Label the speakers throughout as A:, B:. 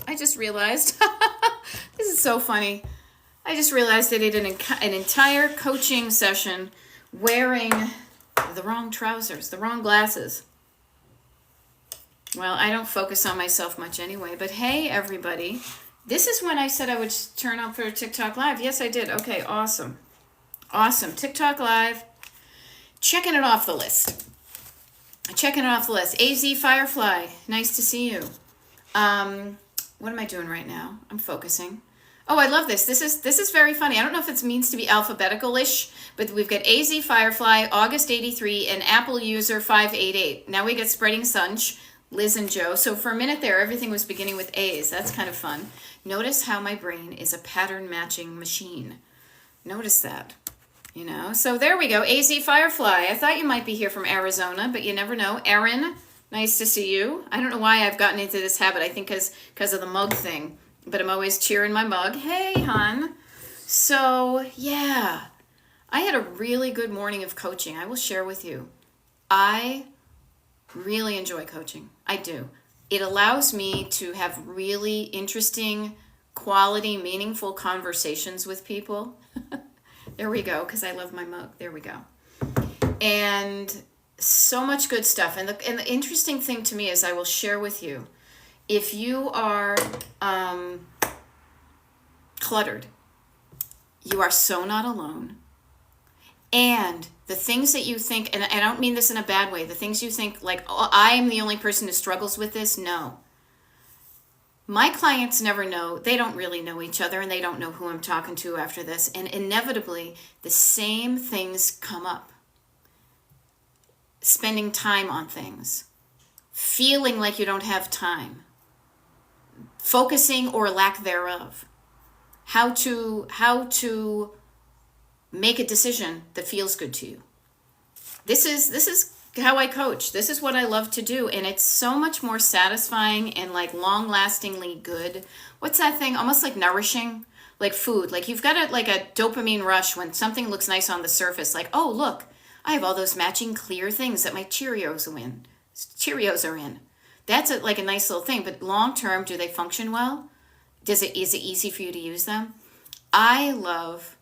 A: I just realized, this is so funny. I just realized I did an entire coaching session wearing the wrong trousers, the wrong glasses. Well, I don't focus on myself much anyway, but hey, everybody. This is when I said I would turn up for TikTok Live. Yes, I did. Okay, awesome. Awesome. TikTok Live. Checking it off the list. Checking it off the list. AZ Firefly. Nice to see you. What am I doing right now? I'm focusing. Oh, I love this. This is very funny. I don't know if it means to be alphabetical-ish, but we've got AZ Firefly, August 83, and Apple user 588. Now we get Spreading Sunch, Liz and Joe. So for a minute there, everything was beginning with A's. That's kind of fun. Notice how my brain is a pattern matching machine. Notice that. You know, so there we go. AZ Firefly. I thought you might be here from Arizona, but you never know. Erin, nice to see you. I don't know why I've gotten into this habit. I think because of the mug thing, but I'm always cheering my mug. Hey, hon. So, yeah, I had a really good morning of coaching. I will share with you. I really enjoy coaching. I do. It allows me to have really interesting, quality, meaningful conversations with people. There we go, because I love my mug. There we go. And so much good stuff. And the interesting thing to me is I will share with you, if you are cluttered, you are so not alone. And the things that you think, and I don't mean this in a bad way, the things you think like, oh, I'm the only person who struggles with this, no. My clients never know. They don't really know each other, and they don't know who I'm talking to after this. And inevitably, the same things come up. Spending time on things. Feeling like you don't have time. Focusing or lack thereof. How to make a decision that feels good to you. This is how I coach. This is what I love to do, and it's so much more satisfying and like long-lastingly good. What's that thing? Almost like nourishing, like food. Like you've got a dopamine rush when something looks nice on the surface. Like, oh look, I have all those matching clear things that my Cheerios are in. That's like a nice little thing. But long term, do they function well? Is it easy for you to use them? I love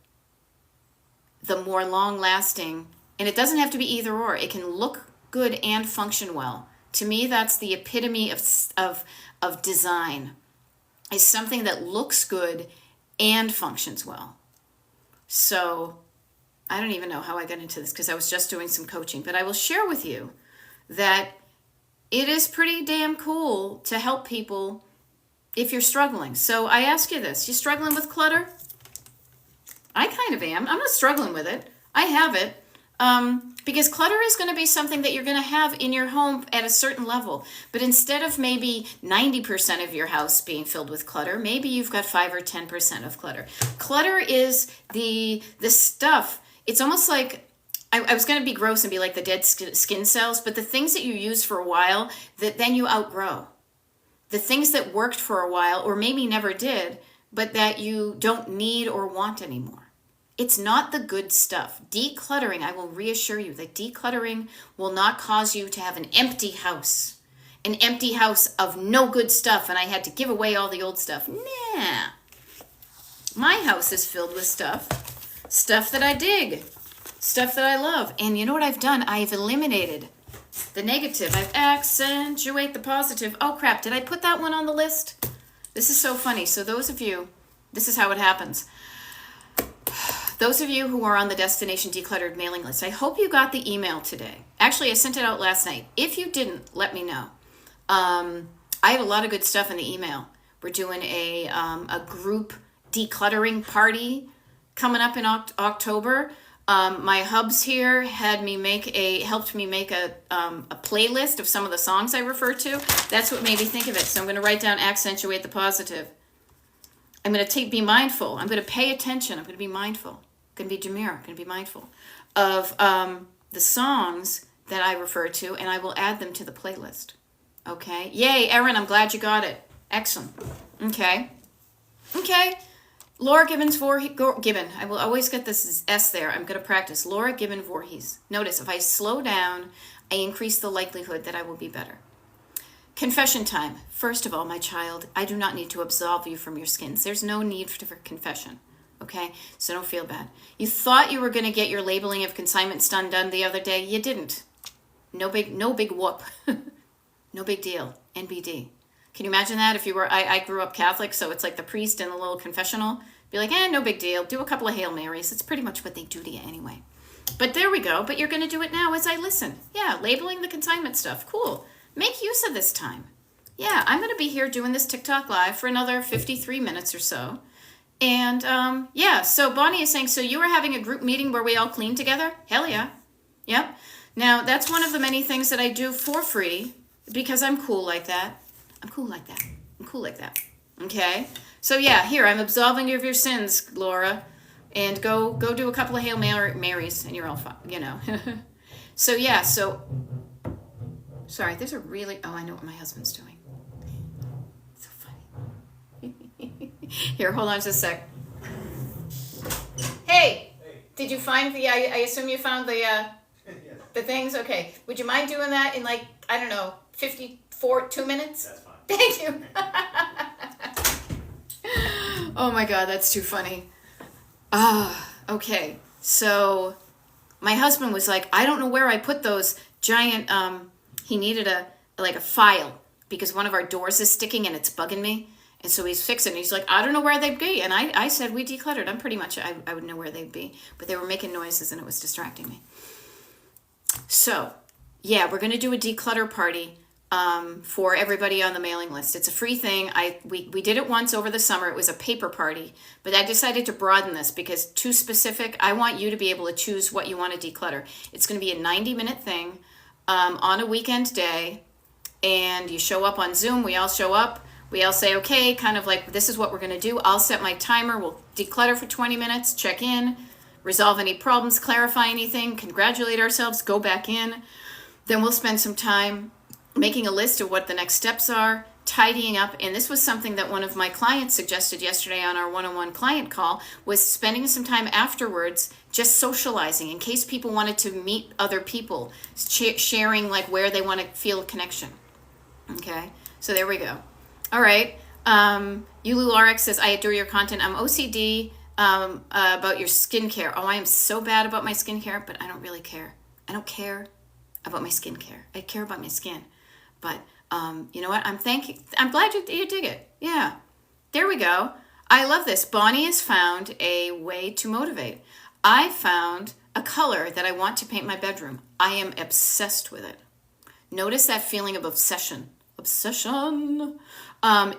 A: the more long-lasting. And it doesn't have to be either or. It can look good and function well. To me, that's the epitome of design. Is something that looks good and functions well. So I don't even know how I got into this because I was just doing some coaching. But I will share with you that it is pretty damn cool to help people if you're struggling. So I ask you this. You struggling with clutter? I kind of am. I'm not struggling with it. I have it. Because clutter is going to be something that you're going to have in your home at a certain level. But instead of maybe 90% of your house being filled with clutter, maybe you've got 5 or 10% of clutter. Clutter is the stuff. It's almost like, I was going to be gross and be like the dead skin cells, but the things that you use for a while that then you outgrow. The things that worked for a while or maybe never did, but that you don't need or want anymore. It's not the good stuff. Decluttering, I will reassure you that decluttering will not cause you to have an empty house of no good stuff, and I had to give away all the old stuff. Nah. My house is filled with stuff that I dig, stuff that I love. And you know what I've done? I've eliminated the negative. I've accentuated the positive. Oh crap, did I put that one on the list? This is so funny. So those of you, this is how it happens. Those of you who are on the Destination Decluttered mailing list, I hope you got the email today. Actually, I sent it out last night. If you didn't, let me know. I have a lot of good stuff in the email. We're doing a group decluttering party coming up in October. My hubs here helped me make a playlist of some of the songs I refer to. That's what made me think of it. So I'm going to write down accentuate the positive. I'm going to be mindful. I'm going to pay attention. I'm going to be mindful. I'm going to be Jameer. I'm going to be mindful of the songs that I refer to, and I will add them to the playlist. Okay? Yay, Erin, I'm glad you got it. Excellent. Okay. Laura Gibbons Gibbon. I will always get this S there. I'm going to practice. Laura Gibbon Voorhees. Notice, if I slow down, I increase the likelihood that I will be better. Confession time. First of all, my child, I do not need to absolve you from your sins. There's no need for confession. Okay? So don't feel bad. You thought you were going to get your labeling of consignments done the other day. You didn't. No big whoop. No big deal. NBD. Can you imagine that? If you were, I grew up Catholic, so it's like the priest in the little confessional. Be like, no big deal. Do a couple of Hail Marys. It's pretty much what they do to you anyway. But there we go. But you're going to do it now as I listen. Yeah, labeling the consignment stuff. Cool. Make use of this time. Yeah, I'm going to be here doing this TikTok live for another 53 minutes or so. And yeah, so Bonnie is saying, so you were having a group meeting where we all clean together? Hell yeah. Yep. Now, that's one of the many things that I do for free because I'm cool like that. I'm cool like that. I'm cool like that. Okay? So yeah, here, I'm absolving you of your sins, Laura. And go do a couple of Hail Marys and you're all fine, you know. So yeah, so... Sorry, there's a really... Oh, I know what my husband's doing. So funny. Here, hold on just a sec. Hey! Did you find the... I assume you found the... The things? Okay. Would you mind doing that in like, I don't know, 2 minutes?
B: That's fine.
A: Thank you. Oh my God, that's too funny. Okay. So my husband was like, I don't know where I put those giant, he needed a file because one of our doors is sticking and it's bugging me. And so he's fixing it. He's like, I don't know where they'd be. And I said, we decluttered. I'm pretty much, I would know where they'd be. But they were making noises and it was distracting me. So, yeah, we're going to do a declutter party for everybody on the mailing list. It's a free thing. We did it once over the summer. It was a paper party. But I decided to broaden this because too specific. I want you to be able to choose what you want to declutter. It's going to be a 90-minute thing on a weekend day. And you show up on Zoom. We all show up. We all say, okay, kind of like, this is what we're going to do. I'll set my timer. We'll declutter for 20 minutes, check in, resolve any problems, clarify anything, congratulate ourselves, go back in. Then we'll spend some time making a list of what the next steps are, tidying up. And this was something that one of my clients suggested yesterday on our one-on-one client call, was spending some time afterwards just socializing in case people wanted to meet other people, sharing like where they want to feel a connection. Okay, so there we go. All right. UluRx says, I adore your content. I'm OCD about your skincare. Oh, I am so bad about my skincare, but I don't really care. I don't care about my skincare. I care about my skin. But you know what? I'm glad you dig it. Yeah. There we go. I love this. Bonnie has found a way to motivate. I found a color that I want to paint my bedroom. I am obsessed with it. Notice that feeling of obsession. Obsession.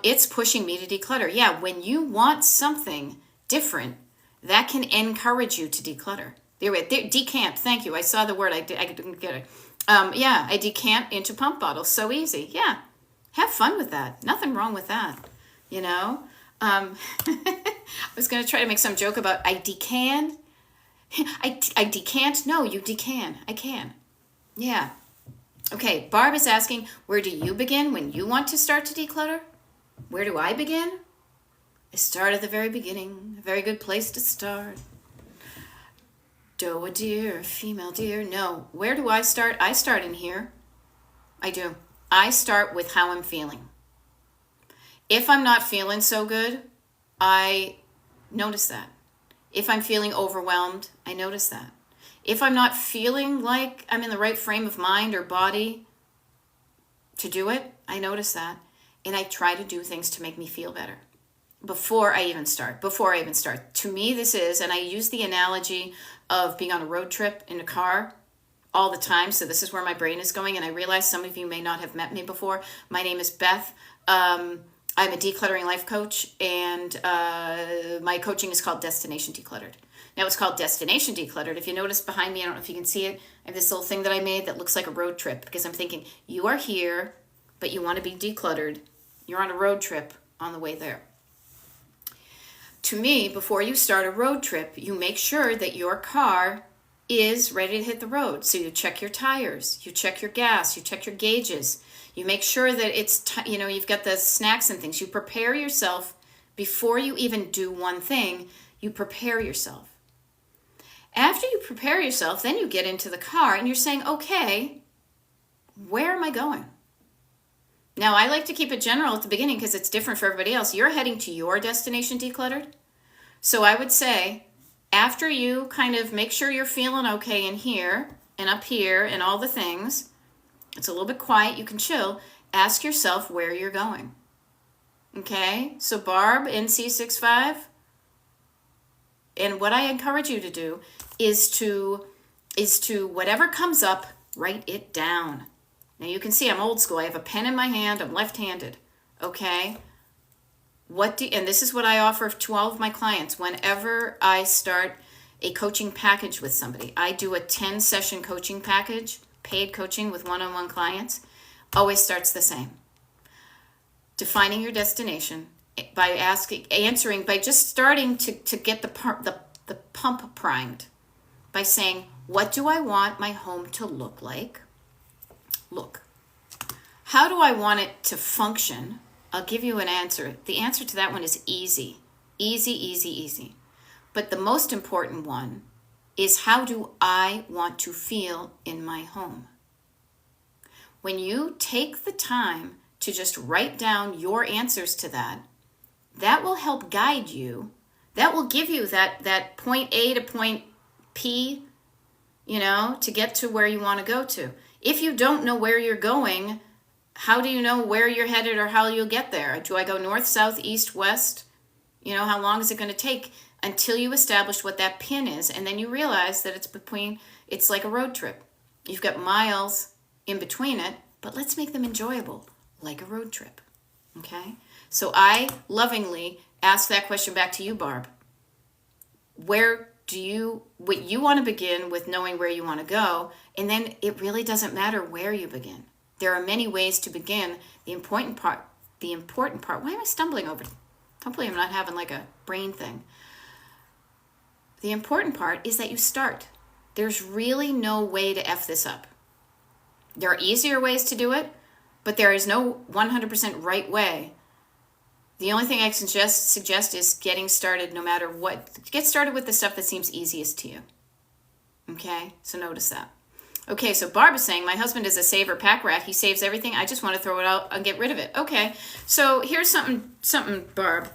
A: It's pushing me to declutter. Yeah, when you want something different, that can encourage you to declutter. Decant. Thank you. I saw the word. I didn't get it. Yeah, I decant into pump bottles. So easy. Yeah. Have fun with that. Nothing wrong with that. You know? I was going to try to make some joke about I decan. I decant. No, you decan. I can. Yeah. Okay, Barb is asking, where do you begin when you want to start to declutter? Where do I begin? I start at the very beginning. A very good place to start. Doe a deer, female deer. No, where do I start? I start in here. I do. I start with how I'm feeling. If I'm not feeling so good, I notice that. If I'm feeling overwhelmed, I notice that. If I'm not feeling like I'm in the right frame of mind or body to do it, I notice that. And I try to do things to make me feel better before I even start. To me, this is, and I use the analogy of being on a road trip in a car all the time. So this is where my brain is going. And I realize some of you may not have met me before. My name is Beth. I'm a decluttering life coach, and my coaching is called Destination Decluttered. Now it's called Destination Decluttered. If you notice behind me, I don't know if you can see it, I have this little thing that I made that looks like a road trip because I'm thinking, you are here, but you want to be decluttered. You're on a road trip on the way there. To me, before you start a road trip, you make sure that your car is ready to hit the road. So you check your tires, you check your gas, you check your gauges. You make sure that it's, you've got the snacks and things. You prepare yourself before you even do one thing. You prepare yourself. After you prepare yourself, then you get into the car and you're saying, okay, where am I going? Now, I like to keep it general at the beginning because it's different for everybody else. You're heading to your destination decluttered. So I would say, after you kind of make sure you're feeling okay in here and up here and all the things, it's a little bit quiet, you can chill, ask yourself where you're going. Okay? So Barb, NC65, and what I encourage you to do is to whatever comes up, write it down. Now you can see I'm old school. I have a pen in my hand. I'm left-handed. Okay? And this is what I offer to all of my clients. Whenever I start a coaching package with somebody, I do a 10-session coaching package, paid coaching with one-on-one clients. Always starts the same. Defining your destination by answering, by just starting to get the pump primed by saying, what do I want my home to look like? Look. How do I want it to function? I'll give you an answer. The answer to that one is easy. Easy, easy, easy. But the most important one is, how do I want to feel in my home? When you take the time to just write down your answers to that, that will help guide you. That will give you that point A to point P, to get to where you want to go to. If you don't know where you're going, how do you know where you're headed or how you'll get there? Do I go north, south, east, west? How long is it going to take until you establish what that pin is? And then you realize that it's like a road trip. You've got miles in between it, but let's make them enjoyable, like a road trip. Okay? So I lovingly ask that question back to you, Barb. What you want to begin with, knowing where you want to go, and then it really doesn't matter where you begin. There are many ways to begin. The important part, why am I stumbling over? Hopefully I'm not having like a brain thing. The important part is that you start. There's really no way to F this up. There are easier ways to do it, but there is no 100% right way. The only thing I can suggest is getting started no matter what. Get started with the stuff that seems easiest to you. Okay? So notice that. Okay, so Barb is saying, my husband is a saver pack rat. He saves everything. I just want to throw it out and get rid of it. Okay, so here's something, Barb.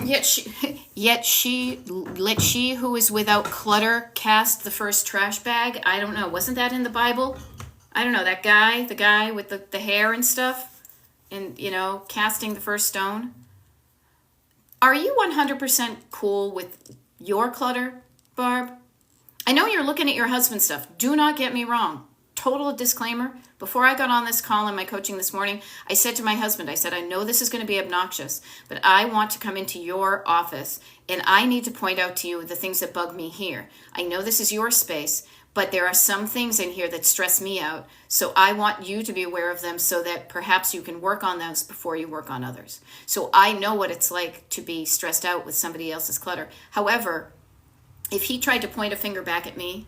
A: Yet she let she who is without clutter cast the first trash bag. I don't know. Wasn't that in the Bible? I don't know. That guy, the guy with the hair and stuff, and, casting the first stone. Are you 100% cool with your clutter, Barb? I know you're looking at your husband's stuff. Do not get me wrong. Total disclaimer. Before I got on this call in my coaching this morning, I said to my husband, I know this is going to be obnoxious, but I want to come into your office and I need to point out to you the things that bug me here. I know this is your space, but there are some things in here that stress me out. So I want you to be aware of them so that perhaps you can work on those before you work on others. So I know what it's like to be stressed out with somebody else's clutter. However, if he tried to point a finger back at me,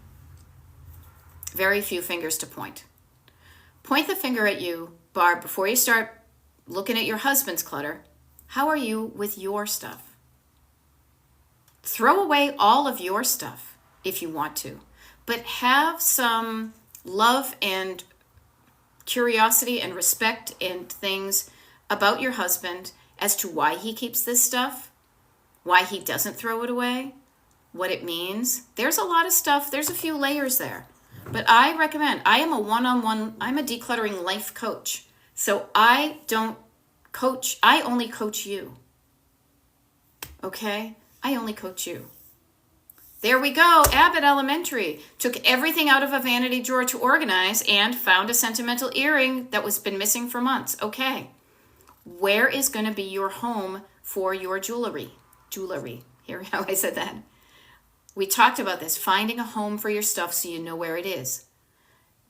A: very few fingers to point. Point the finger at you, Barb, before you start looking at your husband's clutter. How are you with your stuff? Throw away all of your stuff if you want to, but have some love and curiosity and respect and things about your husband as to why he keeps this stuff, why he doesn't throw it away, what it means. There's a lot of stuff. There's a few layers there. But I recommend, I'm a decluttering life coach. So I don't coach, I only coach you. Okay? I only coach you. There we go. Abbott Elementary took everything out of a vanity drawer to organize and found a sentimental earring that was been missing for months. Okay. Where is going to be your home for your jewelry? Hear how I said that? We talked about this, finding a home for your stuff so you know where it is.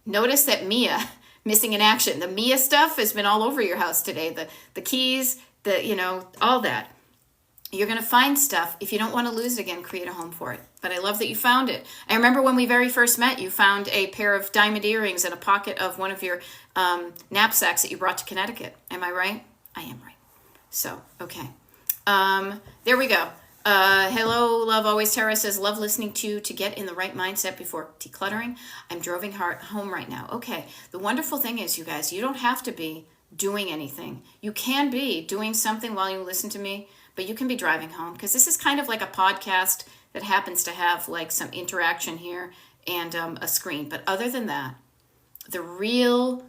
A: Notice that Mia, missing in action. The Mia stuff has been all over your house today. The keys, all that. You're going to find stuff. If you don't want to lose it again, create a home for it. But I love that you found it. I remember when we very first met, you found a pair of diamond earrings in a pocket of one of your knapsacks that you brought to Connecticut. Am I right? I am right. So, okay. There we go. Hello, Love Always Tara says, love listening to you to get in the right mindset before decluttering. I'm driving home right now. Okay. The wonderful thing is, you guys, you don't have to be doing anything. You can be doing something while you listen to me, but you can be driving home, because this is kind of like a podcast that happens to have like some interaction here and a screen. But other than that, the real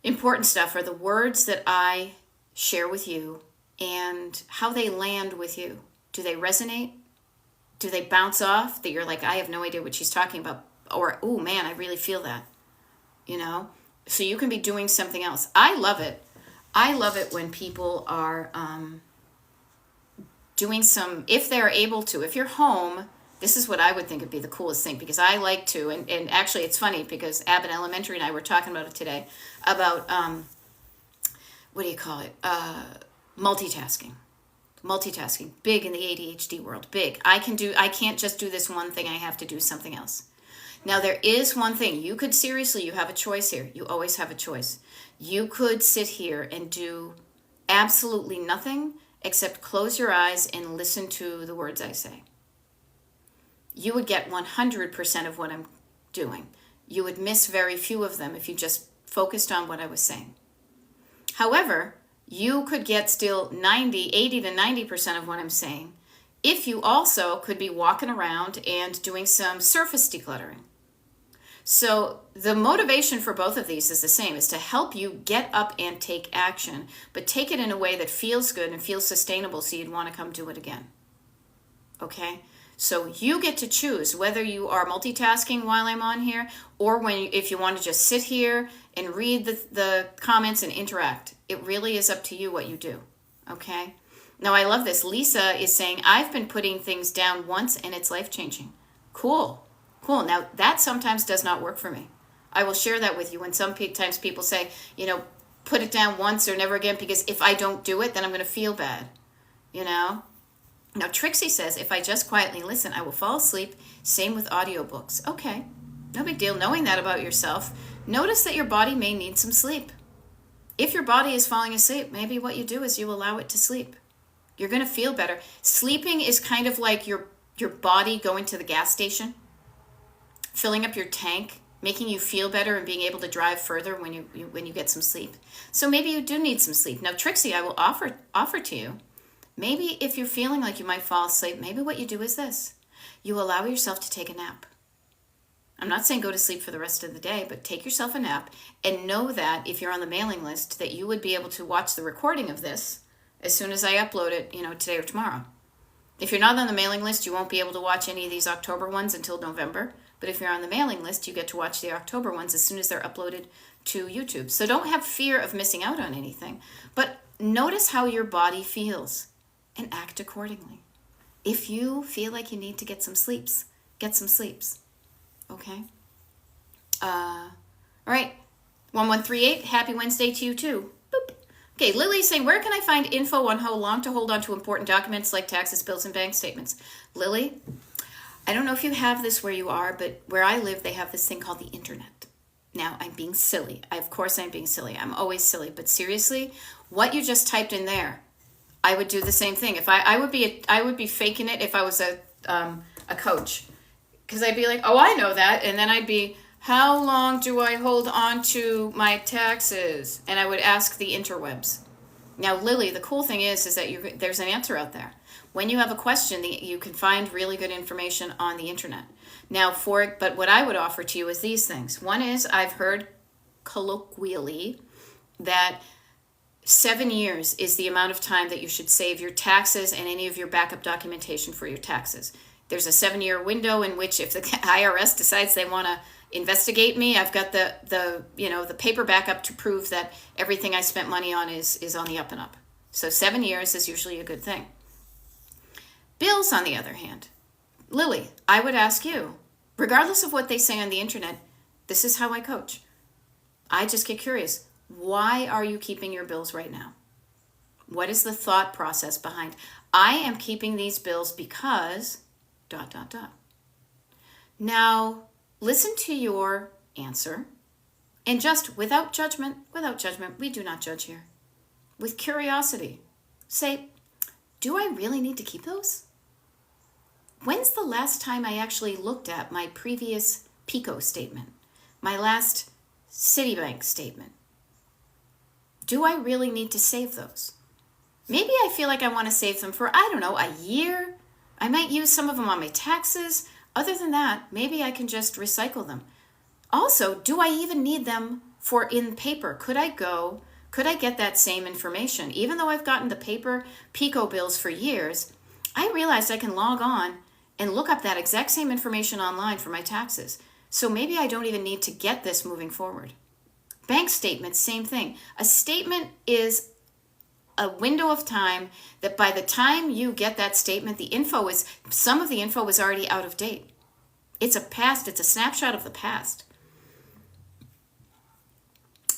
A: important stuff are the words that I share with you and how they land with you. Do they resonate? Do they bounce off that you're like, I have no idea what she's talking about? Or, oh man, I really feel that, you know? So you can be doing something else. I love it. I love it when people are doing some, if they're able to, if you're home, this is what I would think would be the coolest thing, because I like to, and actually it's funny because Abbott Elementary and I were talking about it today, about, what do you call it? Multitasking. Multitasking, big in the ADHD world, big. I can't just do this one thing, I have to do something else. Now there is one thing, you have a choice here. You always have a choice. You could sit here and do absolutely nothing except close your eyes and listen to the words I say. You would get 100% of what I'm doing. You would miss very few of them if you just focused on what I was saying. However, you could get still 80 to 90% of what I'm saying if you also could be walking around and doing some surface decluttering. So the motivation for both of these is the same, is to help you get up and take action, but take it in a way that feels good and feels sustainable so you'd want to come do it again. Okay? So you get to choose whether you are multitasking while I'm on here, or if you want to just sit here and read the comments and interact. It really is up to you what you do. Okay? Now I love this. Lisa is saying, I've been putting things down once and it's life-changing. Cool. Now that sometimes does not work for me. I will share that with you when sometimes people say, put it down once or never again, because if I don't do it, then I'm going to feel bad. Now Trixie says, if I just quietly listen, I will fall asleep. Same with audiobooks. Okay, no big deal. Knowing that about yourself, notice that your body may need some sleep. If your body is falling asleep, maybe what you do is you allow it to sleep. You're going to feel better. Sleeping is kind of like your body going to the gas station, filling up your tank, making you feel better and being able to drive further when you get some sleep. So maybe you do need some sleep. Now, Trixie, I will offer to you, maybe if you're feeling like you might fall asleep, maybe what you do is this. You allow yourself to take a nap. I'm not saying go to sleep for the rest of the day, but take yourself a nap, and know that if you're on the mailing list, that you would be able to watch the recording of this as soon as I upload it, today or tomorrow. If you're not on the mailing list, you won't be able to watch any of these October ones until November. But if you're on the mailing list, you get to watch the October ones as soon as they're uploaded to YouTube. So don't have fear of missing out on anything, but notice how your body feels and act accordingly. If you feel like you need to get some sleeps, get some sleeps. Okay? All right. 1138, happy Wednesday to you too. Boop. Okay, Lily's saying, where can I find info on how long to hold on to important documents like taxes, bills, and bank statements? Lily, I don't know if you have this where you are, but where I live, they have this thing called the internet. Now, I'm being silly. Of course I'm being silly. I'm always silly. But seriously, what you just typed in there, I would do the same thing. If I would be faking it if I was a coach. Because I'd be like, oh, I know that. And then I'd be, how long do I hold on to my taxes? And I would ask the interwebs. Now, Lily, the cool thing is that there's an answer out there. When you have a question, you can find really good information on the internet. Now, but what I would offer to you is these things. One is, I've heard colloquially that 7 years is the amount of time that you should save your taxes and any of your backup documentation for your taxes. There's a 7-year window in which if the IRS decides they want to investigate me, I've got the paper backup to prove that everything I spent money on is on the up and up. So 7 years is usually a good thing. Bills, on the other hand, Lily, I would ask you, regardless of what they say on the internet, this is how I coach. I just get curious. Why are you keeping your bills right now? What is the thought process behind, I am keeping these bills because ... Now, listen to your answer, and just without judgment, we do not judge here. With curiosity, say, do I really need to keep those? When's the last time I actually looked at my previous PICO statement, my last Citibank statement? Do I really need to save those? Maybe I feel like I want to save them for, I don't know, a year. I might use some of them on my taxes. Other than that, maybe I can just recycle them. Also, do I even need them for in paper? Could I get that same information? Even though I've gotten the paper PICO bills for years, I realized I can log on and look up that exact same information online for my taxes. So maybe I don't even need to get this moving forward. Bank statements, same thing. A statement is a window of time that by the time you get that statement, some of the info is already out of date. It's a snapshot of the past.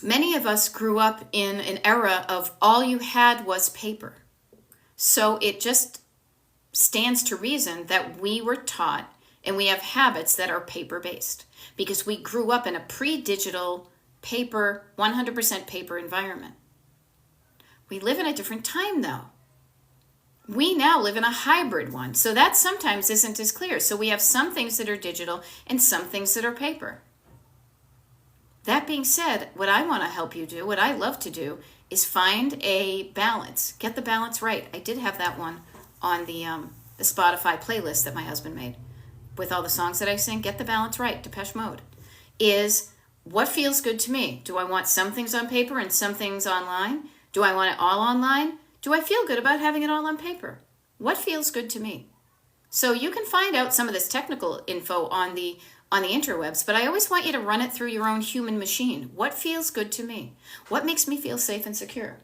A: Many of us grew up in an era of all you had was paper. So it just stands to reason that we were taught and we have habits that are paper-based because we grew up in a pre-digital paper, 100% paper environment. We live in a different time though. We now live in a hybrid one, so that sometimes isn't as clear. So we have some things that are digital and some things that are paper. That being said, what I want to help you do, what I love to do, is find a balance. Get the balance right. I did have that one on the Spotify playlist that my husband made with all the songs that I sing. Get the balance right, Depeche Mode. Is what feels good to me. Do I want some things on paper and some things online? Do I want it all online? Do I feel good about having it all on paper? What feels good to me? So you can find out some of this technical info on the interwebs, but I always want you to run it through your own human machine. What feels good to me? What makes me feel safe and secure?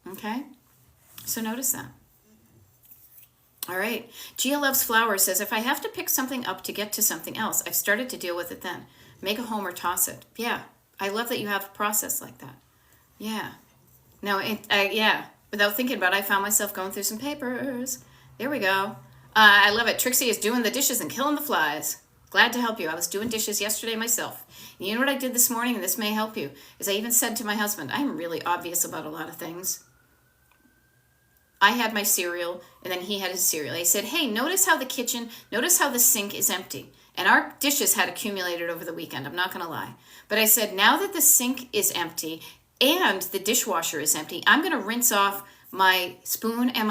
A: Okay? So notice that. All right. Gia Loves Flowers says, if I have to pick something up to get to something else, I've started to deal with it then. Make a home or toss it. Yeah. I love that you have a process like that. Yeah. Now, without thinking about it, I found myself going through some papers. There we go. I love it. Trixie is doing the dishes and killing the flies. Glad to help you. I was doing dishes yesterday myself. And you know what I did this morning, and this may help you, is I even said to my husband, I'm really obvious about a lot of things. I had my cereal, and then he had his cereal. I said, hey, notice how the sink is empty. And our dishes had accumulated over the weekend, I'm not going to lie. But I said, now that the sink is empty and the dishwasher is empty, I'm going to rinse off my spoon and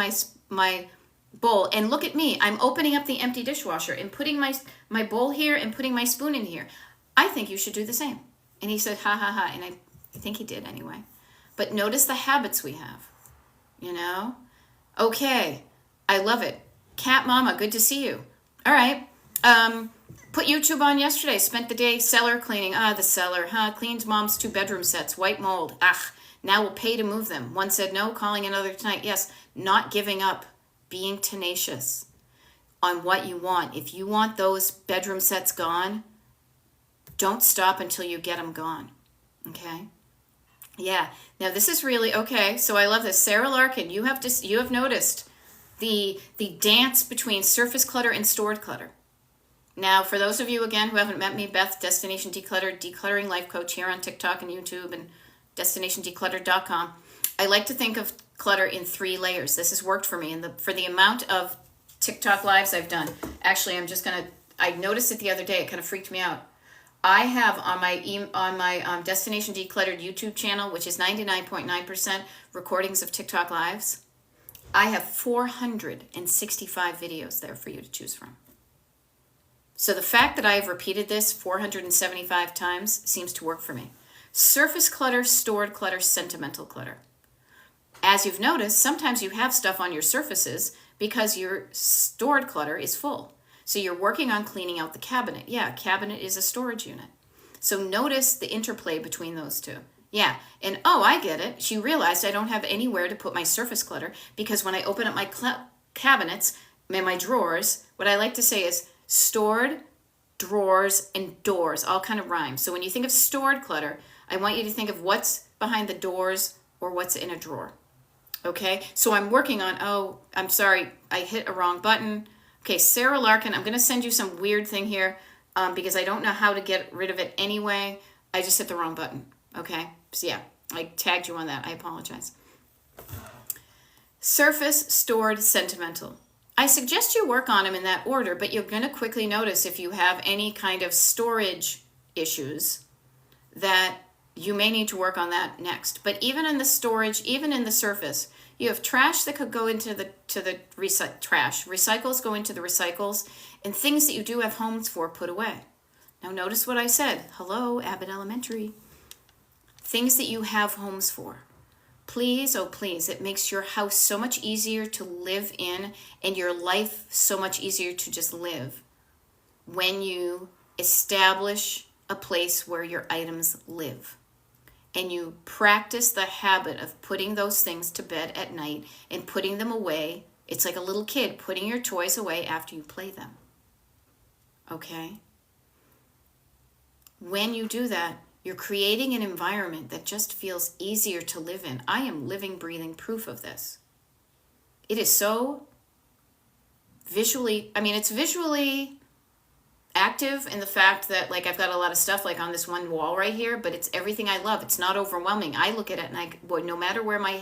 A: my bowl. And look at me, I'm opening up the empty dishwasher and putting my bowl here and putting my spoon in here. I think you should do the same. And he said, ha, ha, ha. And I think he did anyway. But notice the habits we have, you know? Okay, I love it. Cat Mama, good to see you. All right. Put YouTube on yesterday. Spent the day cellar cleaning. The cellar, cleans mom's 2-bedroom sets. White mold. Now we'll pay to move them. One said no, calling another tonight. Yes, not giving up. Being tenacious on what you want. If you want those bedroom sets gone, don't stop until you get them gone. Okay? Yeah. Now this is really okay. So I love this. Sarah Larkin, you have noticed the dance between surface clutter and stored clutter. Now, for those of you again who haven't met me, Beth, Destination Decluttered, Decluttering Life Coach here on TikTok and YouTube and destinationdecluttered.com. I like to think of clutter in 3 layers. This has worked for me, and for the amount of TikTok lives I've done. Actually, I noticed it the other day. It kind of freaked me out. I have on my Destination Decluttered YouTube channel, which is 99.9% recordings of TikTok lives. I have 465 videos there for you to choose from. So the fact that I have repeated this 475 times seems to work for me. Surface clutter, stored clutter, sentimental clutter. As you've noticed, sometimes you have stuff on your surfaces because your stored clutter is full. So you're working on cleaning out the cabinet. Yeah, cabinet is a storage unit. So notice the interplay between those two. Yeah, and I get it. She realized I don't have anywhere to put my surface clutter because when I open up my cabinets and my drawers, what I like to say is stored, drawers, and doors, all kind of rhyme. So when you think of stored clutter, I want you to think of what's behind the doors or what's in a drawer. Okay, so I'm working on, I'm sorry, I hit a wrong button. Okay, Sarah Larkin, I'm going to send you some weird thing here because I don't know how to get rid of it anyway. I just hit the wrong button. Okay, so yeah, I tagged you on that. I apologize. Surface, stored, sentimental. I suggest you work on them in that order, but you're going to quickly notice if you have any kind of storage issues that you may need to work on that next. But even in the storage, even in the surface, you have trash that could go into the trash. Recycles go into the recycles, and things that you do have homes for, put away. Now notice what I said. Hello, Abbott Elementary. Things that you have homes for. Please, oh please, it makes your house so much easier to live in and your life so much easier to just live when you establish a place where your items live. And you practice the habit of putting those things to bed at night and putting them away. It's like a little kid putting your toys away after you play them. Okay? When you do that, you're creating an environment that just feels easier to live in. I am living, breathing proof of this. It is so visually, it's visually active in the fact that like I've got a lot of stuff like on this one wall right here, but it's everything I love. It's not overwhelming. I look at it and no matter where my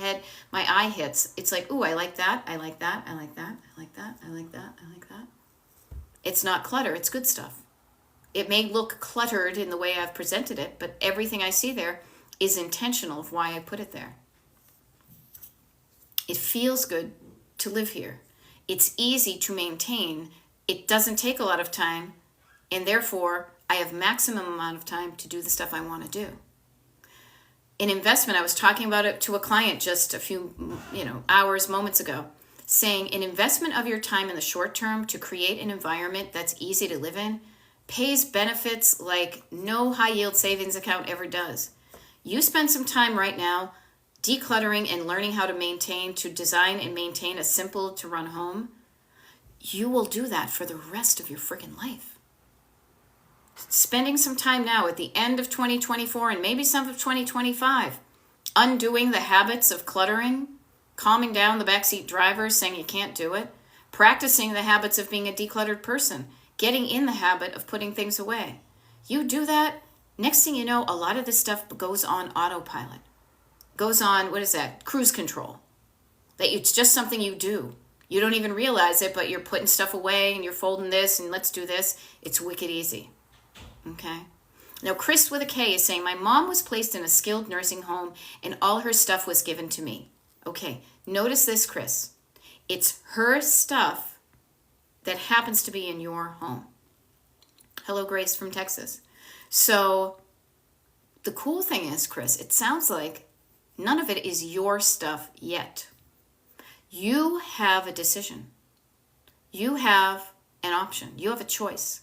A: eye hits, it's like, ooh, I like that, I like that, I like that, I like that, I like that, I like that. It's not clutter, it's good stuff. It may look cluttered in the way I've presented it, but everything I see there is intentional of why I put it there. It feels good to live here. It's easy to maintain. It doesn't take a lot of time, and therefore I have maximum amount of time to do the stuff I want to do. In investment, I was talking about it to a client just a few hours, moments ago, saying an investment of your time in the short term to create an environment that's easy to live in pays benefits like no high yield savings account ever does. You spend some time right now decluttering and learning how to design and maintain a simple to run home. You will do that for the rest of your freaking life. Spending some time now at the end of 2024 and maybe some of 2025, undoing the habits of cluttering, calming down the backseat driver saying you can't do it, practicing the habits of being a decluttered person, getting in the habit of putting things away. You do that, next thing you know, a lot of this stuff goes on autopilot. Goes on, cruise control. That it's just something you do. You don't even realize it, but you're putting stuff away and you're folding this and let's do this. It's wicked easy. Okay? Now, Chris with a K is saying, my mom was placed in a skilled nursing home and all her stuff was given to me. Okay, notice this, Chris. It's her stuff that happens to be in your home. Hello, Grace from Texas. So the cool thing is, Chris, it sounds like none of it is your stuff yet. You have a decision. You have an option. You have a choice.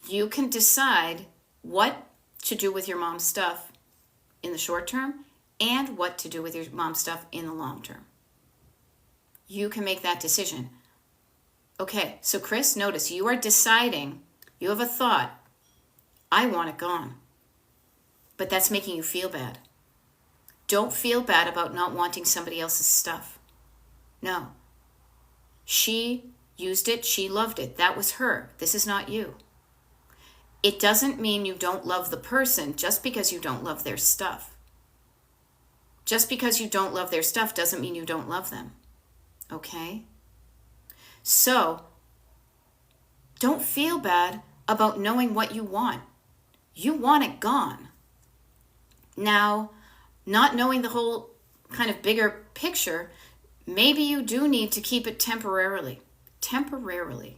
A: You can decide what to do with your mom's stuff in the short term and what to do with your mom's stuff in the long term. You can make that decision. Okay, so Chris, notice you are deciding, you have a thought, I want it gone. But that's making you feel bad. Don't feel bad about not wanting somebody else's stuff. No. She used it, she loved it. That was her. This is not you. It doesn't mean you don't love the person just because you don't love their stuff. Just because you don't love their stuff doesn't mean you don't love them. Okay? So, don't feel bad about knowing what you want. You want it gone. Now, not knowing the whole kind of bigger picture, maybe you do need to keep it temporarily. Temporarily.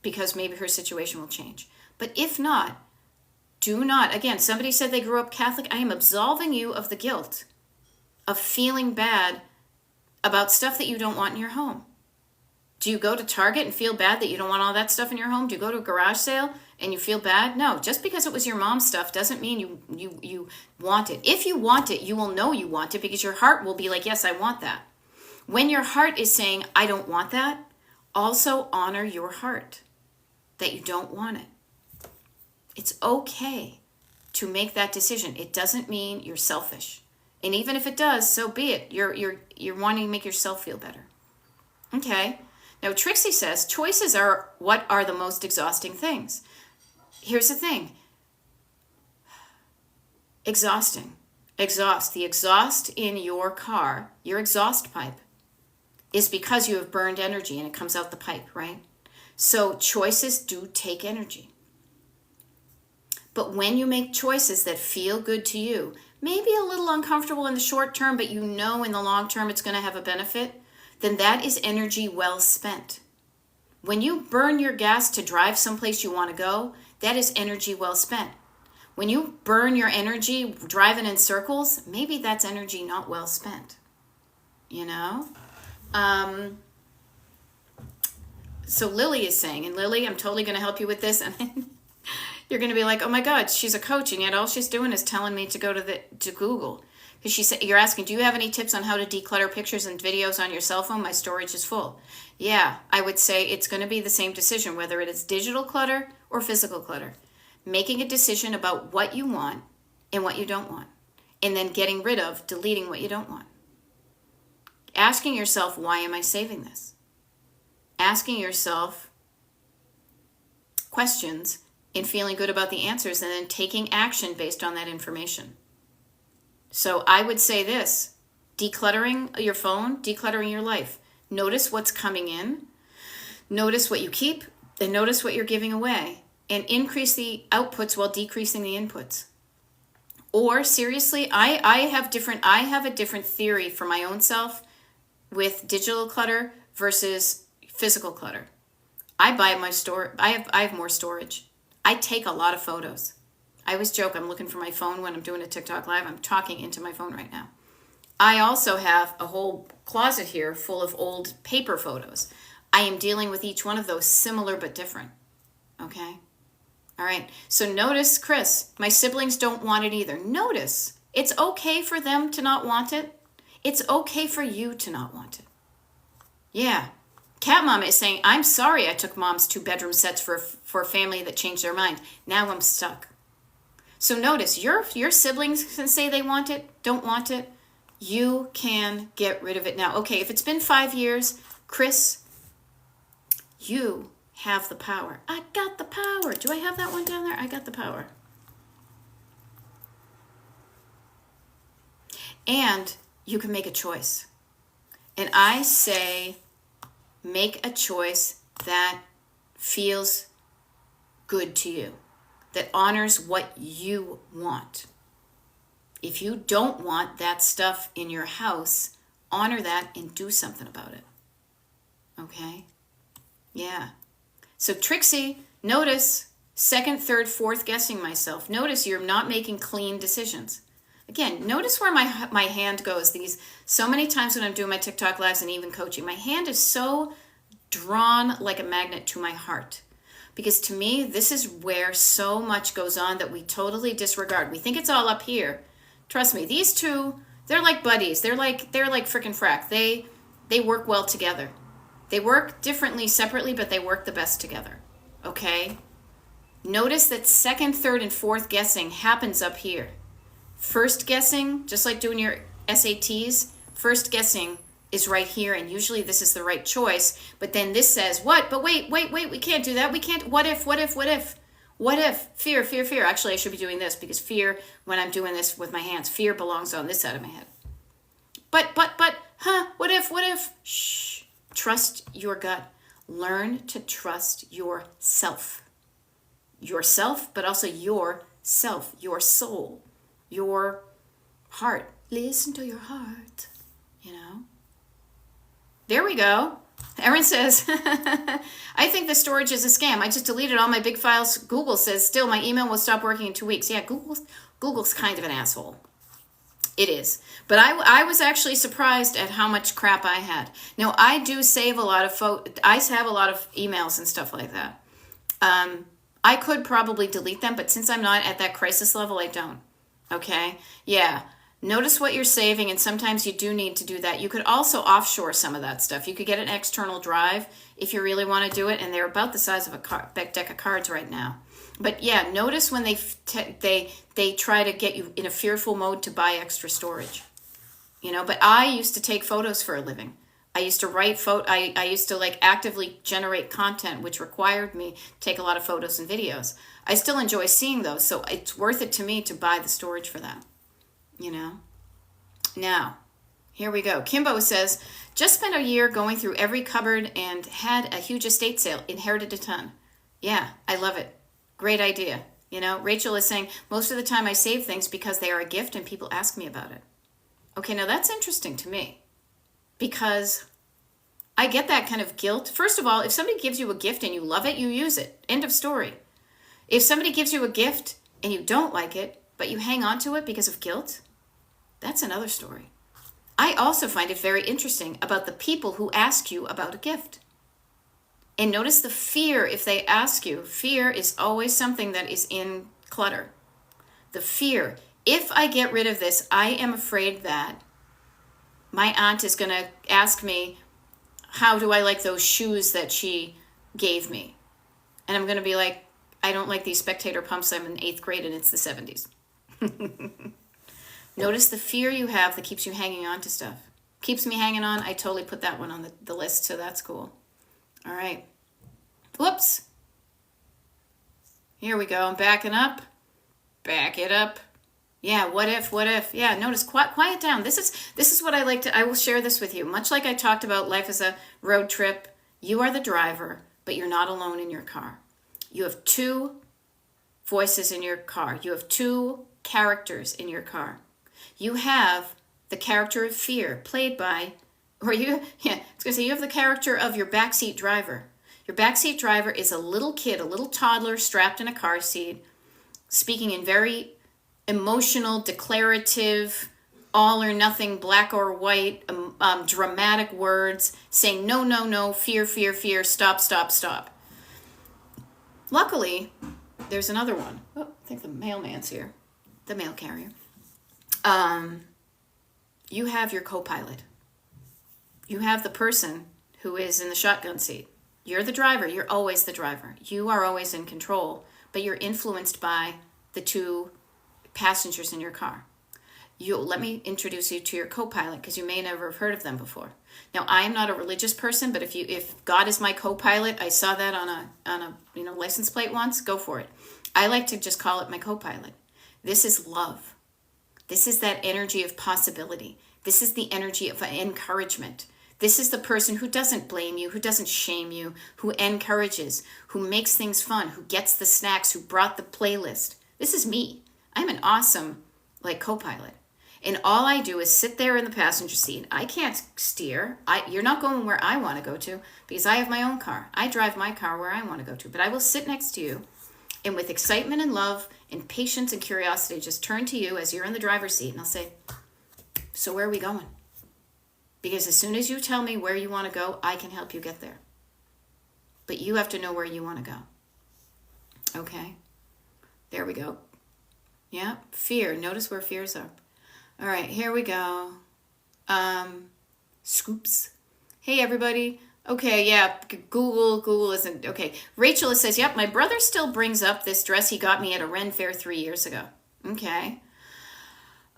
A: Because maybe her situation will change. But if not, do not. Again, somebody said they grew up Catholic. I am absolving you of the guilt of feeling bad about stuff that you don't want in your home. Do you go to Target and feel bad that you don't want all that stuff in your home? Do you go to a garage sale and you feel bad? No, just because it was your mom's stuff doesn't mean you want it. If you want it, you will know you want it because your heart will be like, yes, I want that. When your heart is saying, I don't want that, also honor your heart that you don't want it. It's okay to make that decision. It doesn't mean you're selfish. And even if it does, so be it. You're wanting to make yourself feel better. Okay. Now, Trixie says, choices are what are the most exhausting things. Here's the thing. Exhausting. Exhaust. The exhaust in your car, your exhaust pipe, is because you have burned energy and it comes out the pipe, right? So choices do take energy. But when you make choices that feel good to you, maybe a little uncomfortable in the short term, but you know in the long term it's going to have a benefit, then that is energy well spent. When you burn your gas to drive someplace you want to go, that is energy well spent. When you burn your energy driving in circles, maybe that's energy not well spent. You know? So Lily is saying, and Lily, I'm totally going to help you with this. And you're going to be like, oh my God, she's a coach, and yet all she's doing is telling me to go to Google. Because she said, you're asking, do you have any tips on how to declutter pictures and videos on your cell phone? My storage is full. Yeah, I would say it's going to be the same decision, whether it is digital clutter or physical clutter. Making a decision about what you want and what you don't want. And then getting rid of, deleting what you don't want. Asking yourself, why am I saving this? Asking yourself questions and feeling good about the answers, and then taking action based on that information. So I would say this, decluttering your phone, decluttering your life. Notice what's coming in, notice what you keep, and notice what you're giving away, and increase the outputs while decreasing the inputs. Or seriously, I have a different theory for my own self with digital clutter versus physical clutter. I have more storage. I take a lot of photos. I always joke I'm looking for my phone when I'm doing a TikTok live. I'm talking into my phone right now. I also have a whole closet here full of old paper photos. I am dealing with each one of those similar but different. Okay? All right. So notice, Chris, my siblings don't want it either. Notice, it's okay for them to not want it. It's okay for you to not want it. Yeah. Cat Mama is saying, I'm sorry I took Mom's 2-bedroom sets for a family that changed their mind. Now I'm stuck. So notice, your siblings can say they want it, don't want it. You can get rid of it now. Okay, if it's been 5 years, Chris, you have the power. I got the power. Do I have that one down there? I got the power. And you can make a choice. And I say, make a choice that feels good to you, that honors what you want. If you don't want that stuff in your house, honor that and do something about it. Okay? Yeah. So Trixie, notice, second, third, fourth guessing myself. Notice you're not making clean decisions. Again, notice where my hand goes. So many times when I'm doing my TikTok lives and even coaching, my hand is so drawn like a magnet to my heart. Because to me, this is where so much goes on that we totally disregard. We think it's all up here. Trust me, these two, they're like buddies. They're like frickin' frack. They work well together. They work differently separately, but they work the best together. Okay? Notice that second, third, and fourth guessing happens up here. First guessing, just like doing your SATs, first guessing is right here, and usually this is the right choice, but then this says, what? But wait, we can't do that. We can't, what if? Fear. Actually, I should be doing this, because fear, when I'm doing this with my hands, fear belongs on this side of my head. But, what if? Shh. Trust your gut. Learn to trust yourself. Yourself, but also yourself, your soul, your heart. Listen to your heart, you know? There we go. Erin says, I think the storage is a scam. I just deleted all my big files. Google says, still, my email will stop working in 2 weeks. Yeah, Google's kind of an asshole. It is. But I was actually surprised at how much crap I had. Now, I do save a lot of I have a lot of emails and stuff like that. I could probably delete them, but since I'm not at that crisis level, I don't. Okay? Yeah. Notice what you're saving, and sometimes you do need to do that. You could also offshore some of that stuff. You could get an external drive if you really want to do it, and they're about the size of a deck of cards right now. But yeah, notice when they try to get you in a fearful mode to buy extra storage. You know, but I used to take photos for a living. I used to write I used to actively generate content, which required me to take a lot of photos and videos. I still enjoy seeing those, so it's worth it to me to buy the storage for that. You know? Now, here we go. Kimbo says, Just spent a year going through every cupboard and had a huge estate sale. Inherited a ton. Yeah, I love it. Great idea. You know, Rachel is saying, most of the time I save things because they are a gift and people ask me about it. Okay, now that's interesting to me because I get that kind of guilt. First of all, if somebody gives you a gift and you love it, you use it. End of story. If somebody gives you a gift and you don't like it, but you hang on to it because of guilt, that's another story. I also find it very interesting about the people who ask you about a gift. And notice the fear if they ask you. Fear is always something that is in clutter. The fear. If I get rid of this, I am afraid that my aunt is going to ask me, how do I like those shoes that she gave me? And I'm going to be like, I don't like these Spectator pumps. I'm in 8th grade and it's the 70s. Notice the fear you have that keeps you hanging on to stuff. Keeps me hanging on. I totally put that one on the list, so that's cool. All right. Whoops. Here we go. I'm backing up. Back it up. Yeah, what if? Yeah, notice, quiet down. This is what I like to, I will share this with you. Much like I talked about life as a road trip, you are the driver, but you're not alone in your car. You have two voices in your car. You have two characters in your car. You have the character of fear played by, you have the character of your backseat driver. Your backseat driver is a little kid, a little toddler strapped in a car seat, speaking in very emotional, declarative, all or nothing, black or white, dramatic words, saying no, no, no, fear, fear, fear, stop, stop, stop. Luckily, there's another one. Oh, I think the mailman's here. The mail carrier. You have your co-pilot. You have the person who is in the shotgun seat. You're the driver. You're always the driver. You are always in control, but you're influenced by the two passengers in your car. Let me introduce you to your co-pilot because you may never have heard of them before. Now, I am not a religious person, but if God is my co-pilot, I saw that on a license plate once, go for it. I like to just call it my co-pilot. This is love. This is that energy of possibility. This is the energy of encouragement. This is the person who doesn't blame you, who doesn't shame you, who encourages, who makes things fun, who gets the snacks, who brought the playlist. This is me. I'm an awesome co-pilot. And all I do is sit there in the passenger seat. I can't steer. You're not going where I want to go to because I have my own car. I drive my car where I want to go to. But I will sit next to you and with excitement and love and patience and curiosity, just turn to you as you're in the driver's seat and I'll say, so where are we going? Because as soon as you tell me where you want to go, I can help you get there. But you have to know where you want to go. Okay? There we go. Yeah, fear. Notice where fears are. All right, here we go. Scoops. Hey, everybody. Okay, yeah, Google isn't, okay. Rachel says, yep, my brother still brings up this dress he got me at a Ren Fair 3 years ago. Okay.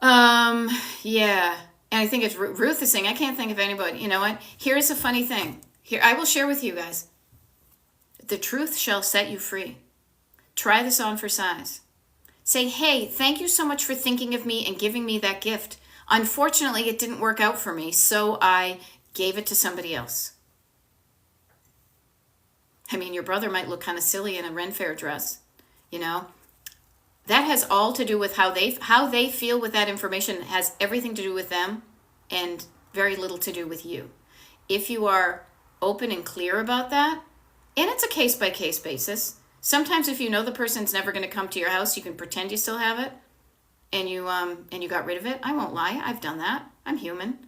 A: Yeah. And I think it's Ruth is saying, I can't think of anybody. You know what? Here's a funny thing. Here, I will share with you guys. The truth shall set you free. Try this on for size. Say, hey, thank you so much for thinking of me and giving me that gift. Unfortunately, it didn't work out for me, so I gave it to somebody else. I mean, your brother might look kind of silly in a Ren Fair dress, you know. That has all to do with how they feel with that information. It has everything to do with them and very little to do with you. If you are open and clear about that, and it's a case-by-case basis. Sometimes if you know the person's never going to come to your house, you can pretend you still have it and you got rid of it. I won't lie. I've done that. I'm human.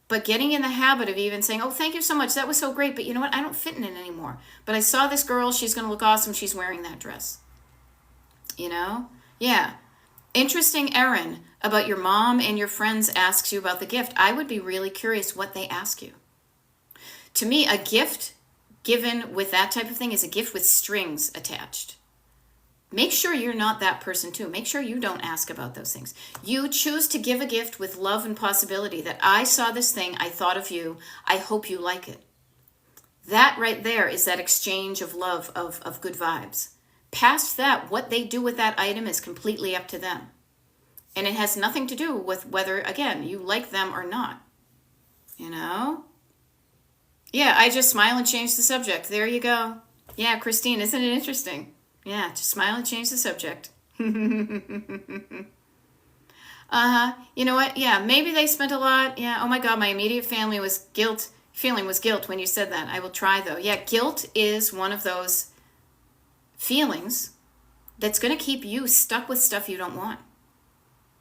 A: But getting in the habit of even saying, oh, thank you so much. That was so great. But you know what? I don't fit in it anymore. But I saw this girl. She's going to look awesome. She's wearing that dress. You know? Yeah. Interesting, Erin, about your mom and your friends asks you about the gift. I would be really curious what they ask you. To me, a gift given with that type of thing is a gift with strings attached. Make sure you're not that person too. Make sure you don't ask about those things. You choose to give a gift with love and possibility that I saw this thing, I thought of you, I hope you like it. That right there is that exchange of love, of good vibes. Past that, what they do with that item is completely up to them. And it has nothing to do with whether, again, you like them or not. you know? Yeah, I just smile and change the subject. There you go. Yeah, Christine, isn't it interesting? Yeah, just smile and change the subject. Uh-huh. You know what? Yeah, maybe they spent a lot. Yeah. Oh my God, my immediate family was guilt. Feeling was guilt when you said that. I will try though. Yeah, guilt is one of those feelings that's going to keep you stuck with stuff you don't want.